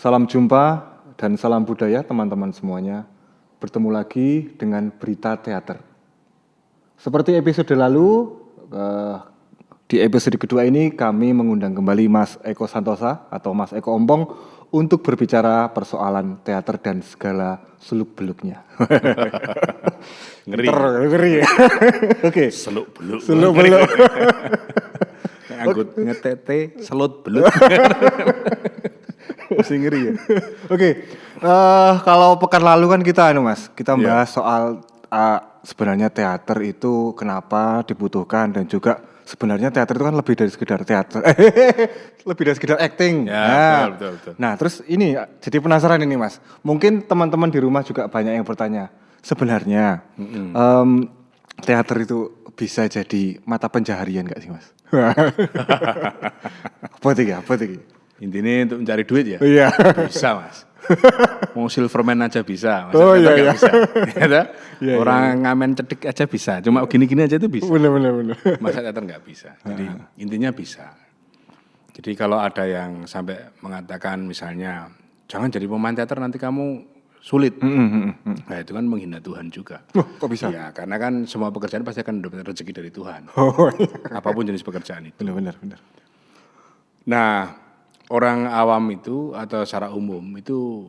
Salam jumpa dan salam budaya teman-teman semuanya. Bertemu lagi dengan Berita Teater. Seperti episode lalu, di episode kedua ini kami mengundang kembali Mas Eko Santosa atau Mas Eko Ompong untuk berbicara persoalan teater dan segala seluk-beluknya. Ngeri ya? Oke. Seluk-beluk. Anggut ngetete selut beluk. Masih ngeri ya. Oke. Kalau pekan lalu kan kita bahas soal sebenarnya teater itu kenapa dibutuhkan dan juga sebenarnya teater itu kan lebih dari sekedar teater. Lebih dari sekedar acting. Ya, betul. Nah, terus ini jadi penasaran ini Mas. Mungkin teman-teman di rumah juga banyak yang bertanya. Sebenarnya teater itu bisa jadi mata pencaharian enggak sih Mas? Apa tiga? Intinya untuk mencari duit ya? Iya. Bisa Mas. Mau Silverman aja bisa. Oh iya. Bisa. Orang ngamen cedik aja bisa. Cuma gini-gini aja itu bisa. Bener. Masa teater nggak bisa. Jadi intinya bisa. Jadi kalau ada yang sampai mengatakan misalnya jangan jadi pemain teater nanti kamu sulit. Nah itu kan menghina Tuhan juga. Kok bisa? Ya karena kan semua pekerjaan pasti akan dapat rezeki dari Tuhan. Oh iya. Apapun jenis pekerjaan itu. Bener. Nah, orang awam itu atau secara umum itu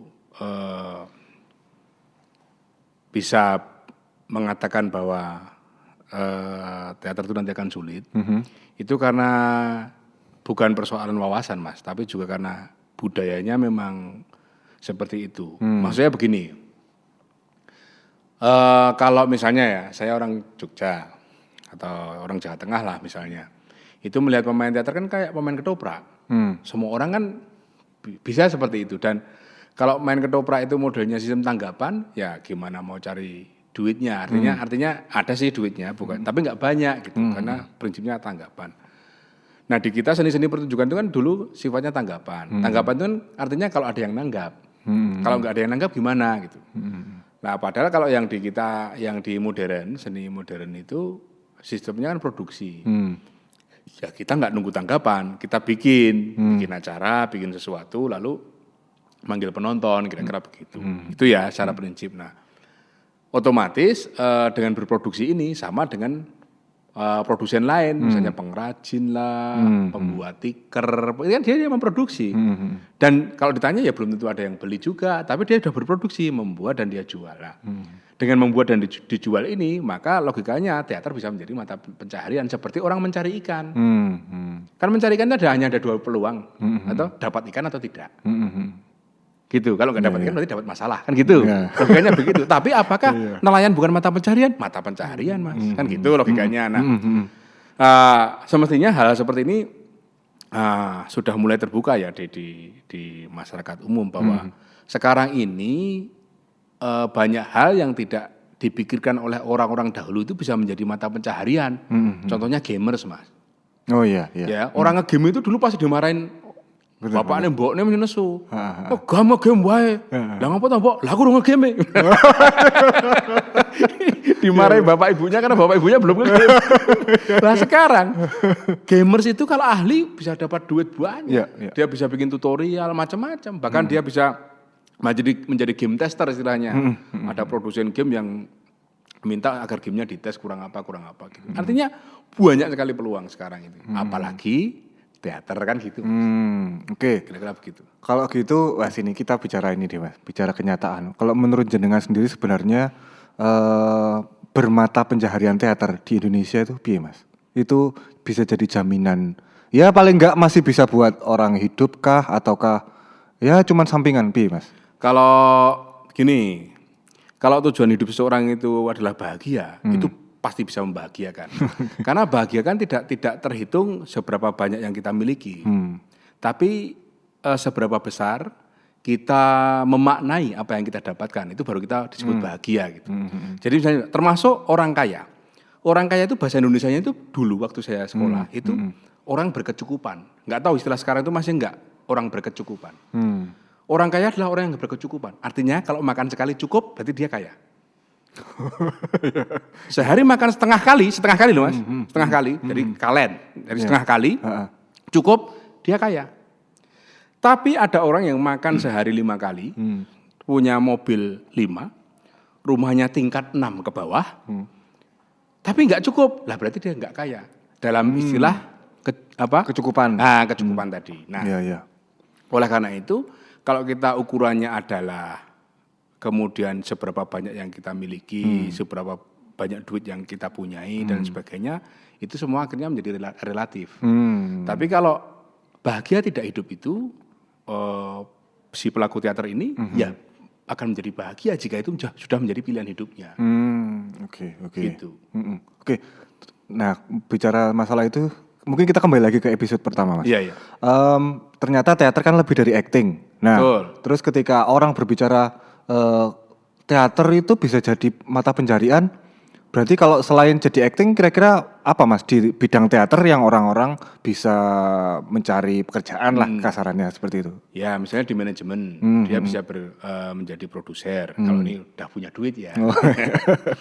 bisa mengatakan bahwa teater itu nanti akan sulit. Itu karena bukan persoalan wawasan Mas, tapi juga karena budayanya memang seperti itu. Maksudnya begini, kalau misalnya ya saya orang Jogja atau orang Jawa Tengah lah misalnya, itu melihat pemain teater kan kayak pemain ketoprak. Semua orang kan bisa seperti itu. Dan kalau main ketoprak itu modelnya sistem tanggapan, ya gimana mau cari duitnya? Artinya ada sih duitnya, bukan, tapi nggak banyak gitu, karena prinsipnya tanggapan. Nah di kita seni-seni pertunjukan itu kan dulu sifatnya tanggapan. Tanggapan itu kan artinya kalau ada yang nanggap. Kalau nggak ada yang nanggap gimana gitu. Nah padahal kalau yang di kita, yang di modern, seni modern itu sistemnya kan produksi. Ya kita nggak nunggu tanggapan, kita bikin acara, bikin sesuatu, lalu manggil penonton, kira-kira begitu. Itu ya secara prinsip. Nah, otomatis dengan berproduksi ini sama dengan produsen lain, misalnya pengrajin lah, pembuat tiker, itu kan dia memproduksi. Dan kalau ditanya ya belum tentu ada yang beli juga, tapi dia sudah berproduksi, membuat dan dia jual. Nah, dengan membuat dan dijual ini, maka logikanya teater bisa menjadi mata pencaharian seperti orang mencari ikan. Kan mencari ikan itu hanya ada dua peluang, atau dapat ikan atau tidak. Gitu. Kalau nggak dapat ikan berarti dapat masalah, kan gitu. Logikanya begitu. Tapi apakah nelayan bukan mata pencaharian? Mata pencaharian Mas, kan gitu logikanya. Nah, semestinya hal seperti ini sudah mulai terbuka ya di masyarakat umum bahwa sekarang ini banyak hal yang tidak dipikirkan oleh orang-orang dahulu itu bisa menjadi mata pencaharian. Contohnya gamers Mas. Oh iya. Ya, orang nge-game itu dulu pasti dimarahin bapaknya mboknya mesti nesu. Oh, game wae. Lah ngopo to, Mbok? Lah aku urung nge-game. Dimarahin bapak ibunya karena bapak ibunya belum nge-game. Nah, sekarang gamers itu kalau ahli bisa dapat duit banyak. Dia bisa bikin tutorial macam-macam. Bahkan dia bisa menjadi game tester istilahnya. Ada produsen game yang minta agar gamenya dites kurang apa gitu. Artinya banyak sekali peluang sekarang itu. Apalagi teater kan gitu. Oke. Kira-kira begitu. Kalau gitu, sini kita bicara ini deh Mas, bicara kenyataan. Kalau menurut jenengan sendiri sebenarnya bermata pencaharian teater di Indonesia itu piye Mas? Itu bisa jadi jaminan, ya paling enggak masih bisa buat orang hidup kah ataukah ya cuman sampingan piye Mas? Kalau gini, kalau tujuan hidup seseorang itu adalah bahagia, itu pasti bisa membahagiakan. Karena bahagia kan tidak terhitung seberapa banyak yang kita miliki, tapi seberapa besar kita memaknai apa yang kita dapatkan, itu baru kita disebut bahagia gitu. Jadi misalnya termasuk orang kaya. Orang kaya itu bahasa Indonesianya itu dulu waktu saya sekolah itu orang berkecukupan. Nggak tahu istilah sekarang itu masih enggak orang berkecukupan. Orang kaya adalah orang yang berkecukupan. Artinya kalau makan sekali cukup berarti dia kaya. Sehari makan setengah kali loh Mas. Setengah kali dari setengah kali cukup dia kaya. Tapi ada orang yang makan sehari 5 kali, punya mobil 5, rumahnya tingkat 6 ke bawah, tapi nggak cukup. Lah berarti dia nggak kaya. Dalam istilah kecukupan. Nah, kecukupan tadi. Nah, Iya. oleh karena itu, kalau kita ukurannya adalah kemudian seberapa banyak yang kita miliki, seberapa banyak duit yang kita punyai dan sebagainya, itu semua akhirnya menjadi relatif. Tapi kalau bahagia tidak hidup itu, si pelaku teater ini ya akan menjadi bahagia jika itu sudah menjadi pilihan hidupnya. Oke. Gitu. Oke. Nah, bicara masalah itu, mungkin kita kembali lagi ke episode pertama, Mas. Iya. Ternyata teater kan lebih dari acting. Nah, Betul. terus ketika orang berbicara teater itu bisa jadi mata pencarian, berarti kalau selain jadi acting, kira-kira apa, Mas, di bidang teater yang orang-orang bisa mencari pekerjaan lah, kasarannya seperti itu? Ya, misalnya di manajemen, dia bisa menjadi produser. Kalau ini udah punya duit ya.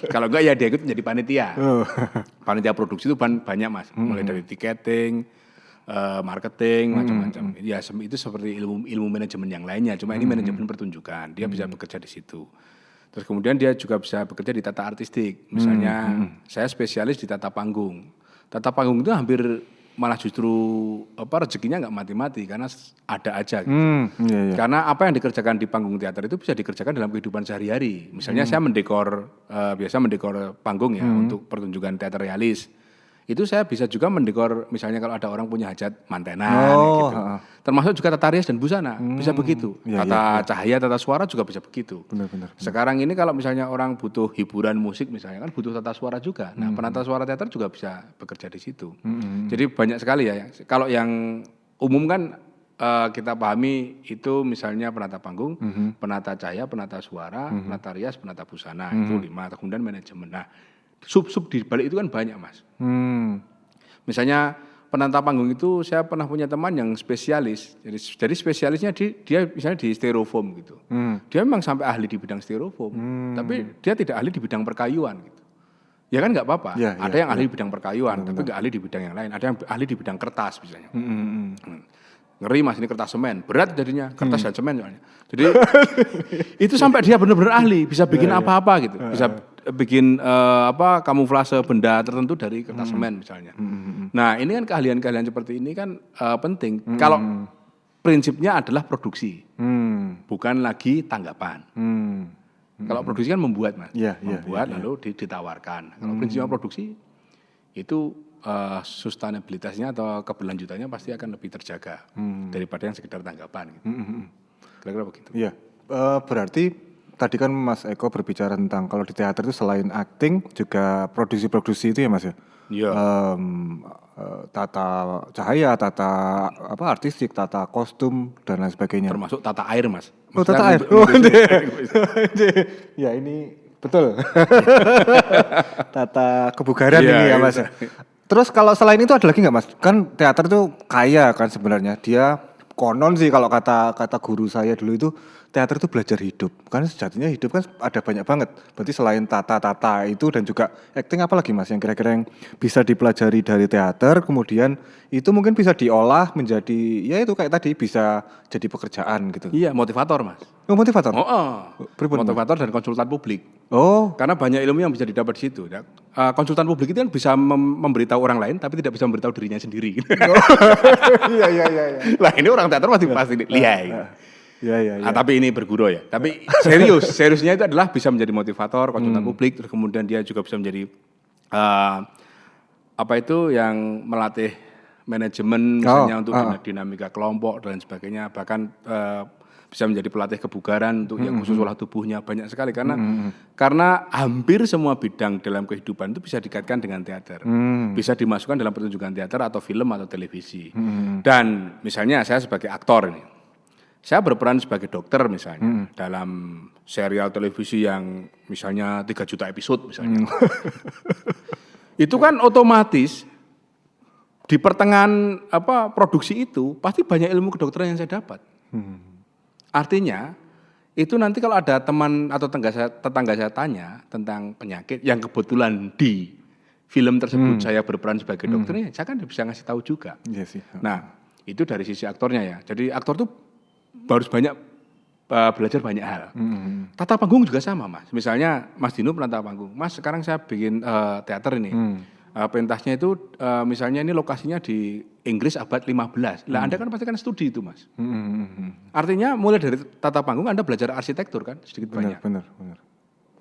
Kalau enggak ya dia ikut menjadi panitia. Panitia produksi itu banyak, Mas. Mulai dari tiketing, marketing, macam-macam. Ya, itu seperti ilmu manajemen yang lainnya. Cuma ini manajemen pertunjukan. Dia bisa bekerja di situ. Terus kemudian dia juga bisa bekerja di tata artistik. Misalnya saya spesialis di tata panggung. Tata panggung itu hampir malah justru rezekinya nggak mati-mati karena ada aja gitu. Karena apa yang dikerjakan di panggung teater itu bisa dikerjakan dalam kehidupan sehari-hari. Misalnya saya biasa mendekor panggung ya untuk pertunjukan teater realis. Itu saya bisa juga mendekor misalnya kalau ada orang punya hajat mantenan gitu. Termasuk juga tata rias dan busana, bisa begitu. Tata cahaya, tata suara juga bisa begitu. Benar. Sekarang ini kalau misalnya orang butuh hiburan musik misalnya kan butuh tata suara juga. Nah, penata suara teater juga bisa bekerja di situ. Jadi banyak sekali ya. Kalau yang umum kan kita pahami itu misalnya penata panggung, penata cahaya, penata suara, penata rias, penata busana. Itu 5. Kemudian manajemen. Nah, sub-sub di balik itu kan banyak, Mas. Misalnya penata panggung itu saya pernah punya teman yang spesialis. Jadi spesialisnya dia misalnya di styrofoam gitu. Dia memang sampai ahli di bidang styrofoam, tapi dia tidak ahli di bidang perkayuan gitu. Ya kan nggak apa-apa. Ada yang ahli di bidang perkayuan, tapi nggak ahli di bidang yang lain. Ada yang ahli di bidang kertas misalnya. Ngeri, Mas, ini kertas semen. Berat jadinya, kertas dan semen soalnya. Jadi itu sampai dia benar-benar ahli, bisa bikin apa-apa gitu. Bisa bikin kamuflase benda tertentu dari kertas semen misalnya. Nah, ini kan keahlian-keahlian seperti ini kan penting. Kalau prinsipnya adalah produksi, bukan lagi tanggapan. Kalau produksi kan membuat, Mas. Membuat lalu ditawarkan. Kalau prinsipnya produksi itu sustainabilitasnya atau keberlanjutannya pasti akan lebih terjaga daripada yang sekedar tanggapan. Gitu. Kira-kira begitu. Iya, berarti tadi kan Mas Eko berbicara tentang kalau di teater itu selain acting juga produksi-produksi itu ya, Mas ya. Iya. Tata cahaya, tata artistik, tata kostum dan lain sebagainya. Termasuk tata air, Mas. Tata air. Ya ini betul. Tata kebugaran ini ya, Mas. Terus kalau selain itu ada lagi nggak, Mas? Kan teater itu kaya kan sebenarnya. Dia konon sih kalau kata guru saya dulu itu teater itu belajar hidup. Karena sejatinya hidup kan ada banyak banget. Berarti selain tata itu dan juga acting apa lagi, Mas, yang kira-kira yang bisa dipelajari dari teater, kemudian itu mungkin bisa diolah menjadi ya itu kayak tadi bisa jadi pekerjaan gitu. Iya, motivator, Mas. Oh, motivator. Motivator dan konsultan publik. Oh, karena banyak ilmu yang bisa didapat di situ. Konsultan publik itu kan bisa memberitahu orang lain tapi tidak bisa memberitahu dirinya sendiri. Iya. Lah ini orang teater pasti lihat. Iya. Tapi ini berguru ya. Tapi seriusnya itu adalah bisa menjadi motivator, konsultan publik, terus kemudian dia juga bisa menjadi yang melatih manajemen misalnya untuk dinamika kelompok dan sebagainya, bahkan bisa menjadi pelatih kebugaran untuk yang khusus olah tubuhnya, banyak sekali karena hampir semua bidang dalam kehidupan itu bisa dikaitkan dengan teater. Bisa dimasukkan dalam pertunjukan teater atau film atau televisi. Dan misalnya saya sebagai aktor ini, saya berperan sebagai dokter misalnya dalam serial televisi yang misalnya 3 juta episode misalnya. Itu kan otomatis di pertengahan produksi itu pasti banyak ilmu kedokteran yang saya dapat. Artinya itu nanti kalau ada teman atau tetangga saya tanya tentang penyakit yang kebetulan di film tersebut saya berperan sebagai dokternya, saya kan bisa ngasih tahu juga. Iya sih. Nah, itu dari sisi aktornya ya. Jadi aktor tuh harus banyak belajar banyak hal. Tata panggung juga sama, Mas. Misalnya Mas Dino penata panggung. Mas, sekarang saya bikin teater ini. Pentasnya itu misalnya ini lokasinya di Inggris abad 15. Lah Anda kan pasti kan studi itu, Mas. Artinya mulai dari tata panggung Anda belajar arsitektur kan sedikit banyak. Benar.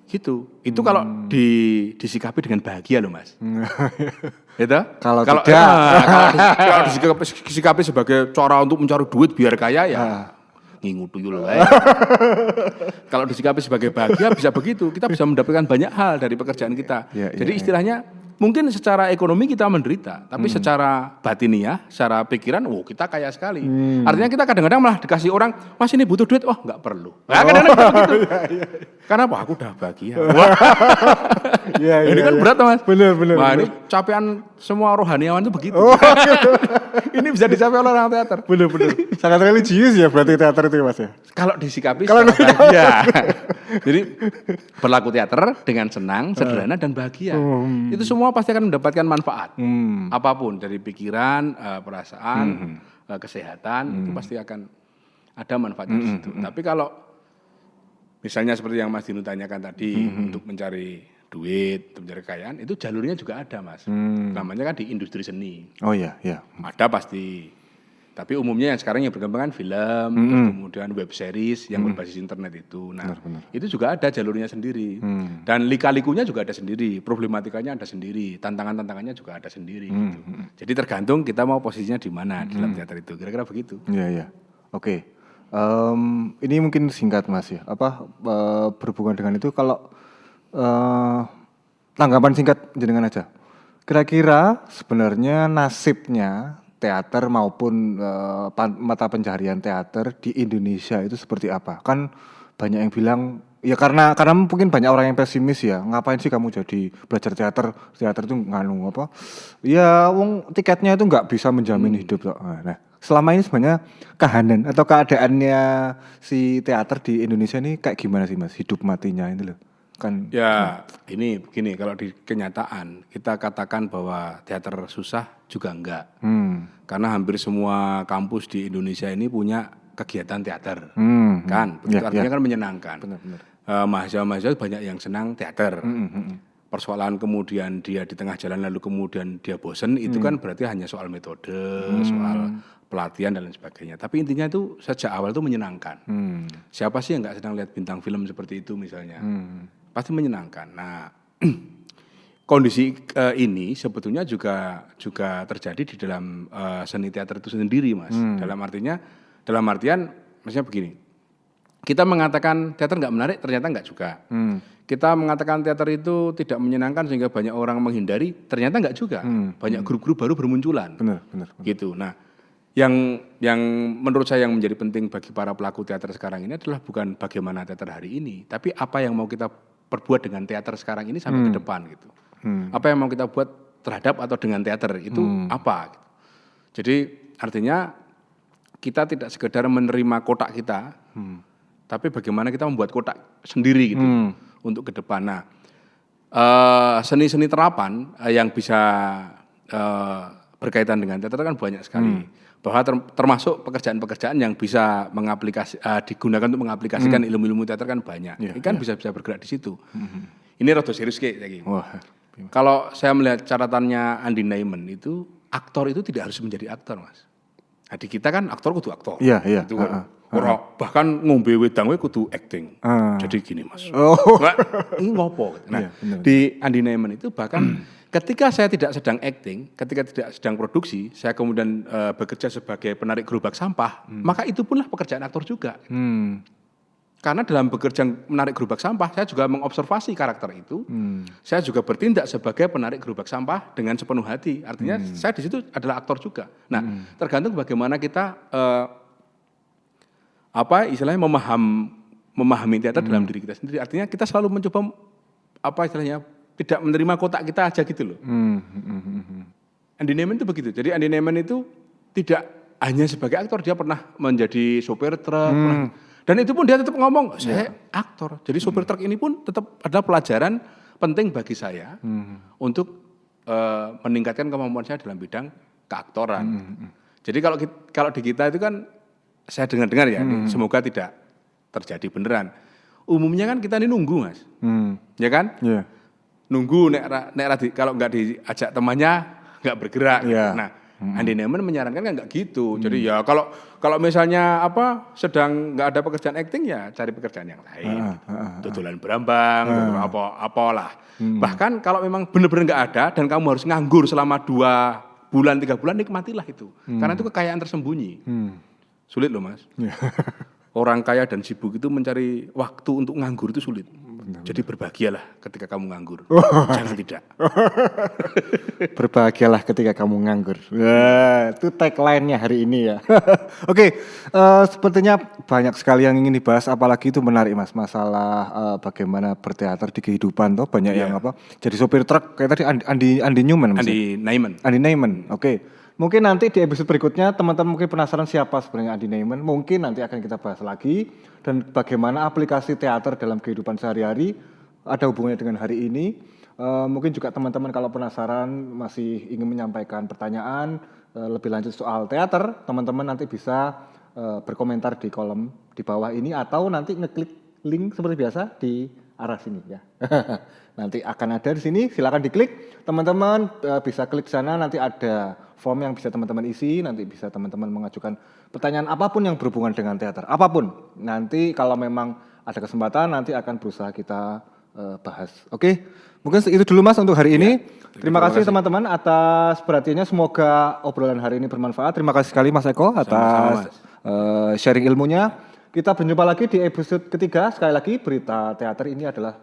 Gitu. Itu kalau disikapi dengan bahagia loh, Mas. Gitu? Kalau kalau disikapi sebagai cara untuk mencari duit biar kaya ya ngingu tuyul lah. Kalau disikapi sebagai bahagia bisa begitu. Kita bisa mendapatkan banyak hal dari pekerjaan kita. Jadi istilahnya mungkin secara ekonomi kita menderita, tapi secara batiniah, secara pikiran, kita kaya sekali. Artinya kita kadang-kadang malah dikasih orang, Mas ini butuh duit, nggak perlu. Nah, kadang-kadang begitu. Karena aku udah bahagia. Ini kan berat, Mas. Benar. Wah, ini capean semua rohaniawan itu begitu. Ini bisa dicapai oleh orang teater. Benar. Sangat religius ya berarti teater itu, Mas ya. Kalau disikapi secara bahagia. Jadi berlaku teater dengan senang, sederhana dan bahagia. Itu semua pasti akan mendapatkan manfaat. Apapun dari pikiran, perasaan, kesehatan itu pasti akan ada manfaatnya di situ. Tapi kalau misalnya seperti yang Mas Dino tanyakan tadi untuk mencari duit, untuk mencari kekayaan itu jalurnya juga ada, Mas. Namanya kan di industri seni. Oh iya. Ada pasti. Tapi umumnya yang sekarang yang berkembang kan film, terus kemudian web series yang berbasis internet itu. Nah, itu juga ada jalurnya sendiri. Dan lika-likunya juga ada sendiri, problematikanya ada sendiri, tantangannya juga ada sendiri. Gitu. Jadi tergantung kita mau posisinya di mana dalam teater itu. Kira-kira begitu. Iya. Oke. Ini mungkin singkat, Mas ya. Berhubungan dengan itu kalau tanggapan singkat jenengan aja. Kira-kira sebenarnya nasibnya teater maupun mata pencaharian teater di Indonesia itu seperti apa? Kan banyak yang bilang ya karena mungkin banyak orang yang pesimis ya. Ngapain sih kamu jadi belajar teater? Teater itu nganu apa? Ya wong tiketnya itu nggak bisa menjamin hidup. Nah, selama ini sebenarnya kahanan atau keadaannya si teater di Indonesia ini kayak gimana sih, Mas? Hidup matinya ini loh. Kan ya ini begini, kalau di kenyataan kita katakan bahwa teater susah juga enggak. Karena hampir semua kampus di Indonesia ini punya kegiatan teater. Kan? Begitu artinya kan menyenangkan. Benar. Mahasiswa-mahasiswa banyak yang senang teater. Persoalan kemudian dia di tengah jalan lalu kemudian dia bosen, itu kan berarti hanya soal metode, soal pelatihan dan lain sebagainya. Tapi intinya itu sejak awal itu menyenangkan. Siapa sih yang nggak sedang lihat bintang film seperti itu misalnya? Pasti menyenangkan. Nah, kondisi ini sebetulnya juga terjadi di dalam seni teater itu sendiri, Mas. Dalam artian, maksudnya begini. Kita mengatakan teater nggak menarik, ternyata nggak juga. Kita mengatakan teater itu tidak menyenangkan sehingga banyak orang menghindari, ternyata nggak juga. Banyak grup-grup baru bermunculan. Benar. Gitu. Nah, yang menurut saya yang menjadi penting bagi para pelaku teater sekarang ini adalah bukan bagaimana teater hari ini, tapi apa yang mau kita perbuat dengan teater sekarang ini sampai ke depan gitu. Apa yang mau kita buat terhadap atau dengan teater itu apa? Gitu. Jadi artinya kita tidak sekedar menerima kotak kita, tapi bagaimana kita membuat kotak sendiri gitu untuk ke depan. Nah, seni-seni terapan yang bisa berkaitan dengan teater kan banyak sekali. Bahwa termasuk pekerjaan-pekerjaan yang bisa digunakan untuk mengaplikasikan ilmu-ilmu teater kan banyak. Ini kan bisa bergerak di situ. Ini rada serius kayak. Kalau saya melihat catatannya Andy Neyman itu, aktor itu tidak harus menjadi aktor, Mas. Nah, di kita kan aktor kudu aktor. Iya. Gitu, bahkan ngombe wedang kudu acting. Jadi gini, Mas. Ini ngopo? Nah, di Andy Neyman itu bahkan ketika saya tidak sedang acting, ketika tidak sedang produksi, saya kemudian bekerja sebagai penarik gerobak sampah, maka itu punlah pekerjaan aktor juga. Karena dalam bekerja menarik gerobak sampah, saya juga mengobservasi karakter itu. Saya juga bertindak sebagai penarik gerobak sampah dengan sepenuh hati. Artinya saya di situ adalah aktor juga. Nah, tergantung bagaimana kita istilahnya memahami teater dalam diri kita sendiri. Artinya kita selalu mencoba tidak menerima kotak kita aja gitu loh. Andy Neyman itu begitu. Jadi Andy Neyman itu tidak hanya sebagai aktor, dia pernah menjadi sopir truk. Dan itu pun dia tetap ngomong, saya aktor. Jadi sopir truk ini pun tetap adalah pelajaran penting bagi saya untuk meningkatkan kemampuan saya dalam bidang keaktoran. Jadi kalau di kita itu kan saya dengar-dengar ya, semoga tidak terjadi beneran. Umumnya kan kita ini nunggu, Mas. Ya kan? Iya. Nunggu kalau nggak diajak temannya nggak bergerak. Iya. Nah, Andy Neyman menyarankan kan nggak gitu. Jadi ya kalau misalnya sedang nggak ada pekerjaan acting ya cari pekerjaan yang lain. Tutulan berambang, apalah. Bahkan kalau memang benar-benar nggak ada dan kamu harus nganggur selama 2 bulan 3 bulan, nikmatilah itu. Karena itu kekayaan tersembunyi. Sulit loh, Mas. Orang kaya dan sibuk itu mencari waktu untuk nganggur itu sulit. Jadi berbahagialah ketika kamu nganggur. Jangan tidak. Berbahagialah ketika kamu nganggur. Wah, itu tagline-nya hari ini ya. Oke, sepertinya banyak sekali yang ingin dibahas, apalagi itu menarik Mas, masalah bagaimana berteater di kehidupan toh, banyak yang jadi sopir truk kayak tadi Andy Newman. Andy Neyman. Oke. Mungkin nanti di episode berikutnya teman-teman mungkin penasaran siapa sebenarnya Andy Neyman. Mungkin nanti akan kita bahas lagi dan bagaimana aplikasi teater dalam kehidupan sehari-hari ada hubungannya dengan hari ini. Mungkin juga teman-teman kalau penasaran masih ingin menyampaikan pertanyaan lebih lanjut soal teater, teman-teman nanti bisa berkomentar di kolom di bawah ini atau nanti ngeklik link seperti biasa di arah sini ya. Nanti akan ada di sini, silakan diklik. Teman-teman bisa klik sana, nanti ada form yang bisa teman-teman isi, nanti bisa teman-teman mengajukan pertanyaan apapun yang berhubungan dengan teater, apapun. Nanti kalau memang ada kesempatan nanti akan berusaha kita bahas. Oke, mungkin itu dulu Mas untuk hari ini. Terima kasih teman-teman atas perhatiannya, semoga obrolan hari ini bermanfaat. Terima kasih sekali Mas Eko atas sharing ilmunya. Kita berjumpa lagi di episode ketiga. Sekali lagi, Berita Teater ini adalah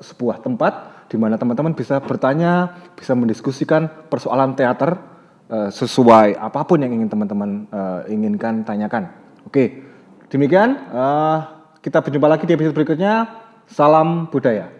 sebuah tempat di mana teman-teman bisa bertanya, bisa mendiskusikan persoalan teater sesuai apapun yang ingin teman-teman inginkan tanyakan. Oke, demikian kita berjumpa lagi di episode berikutnya. Salam budaya.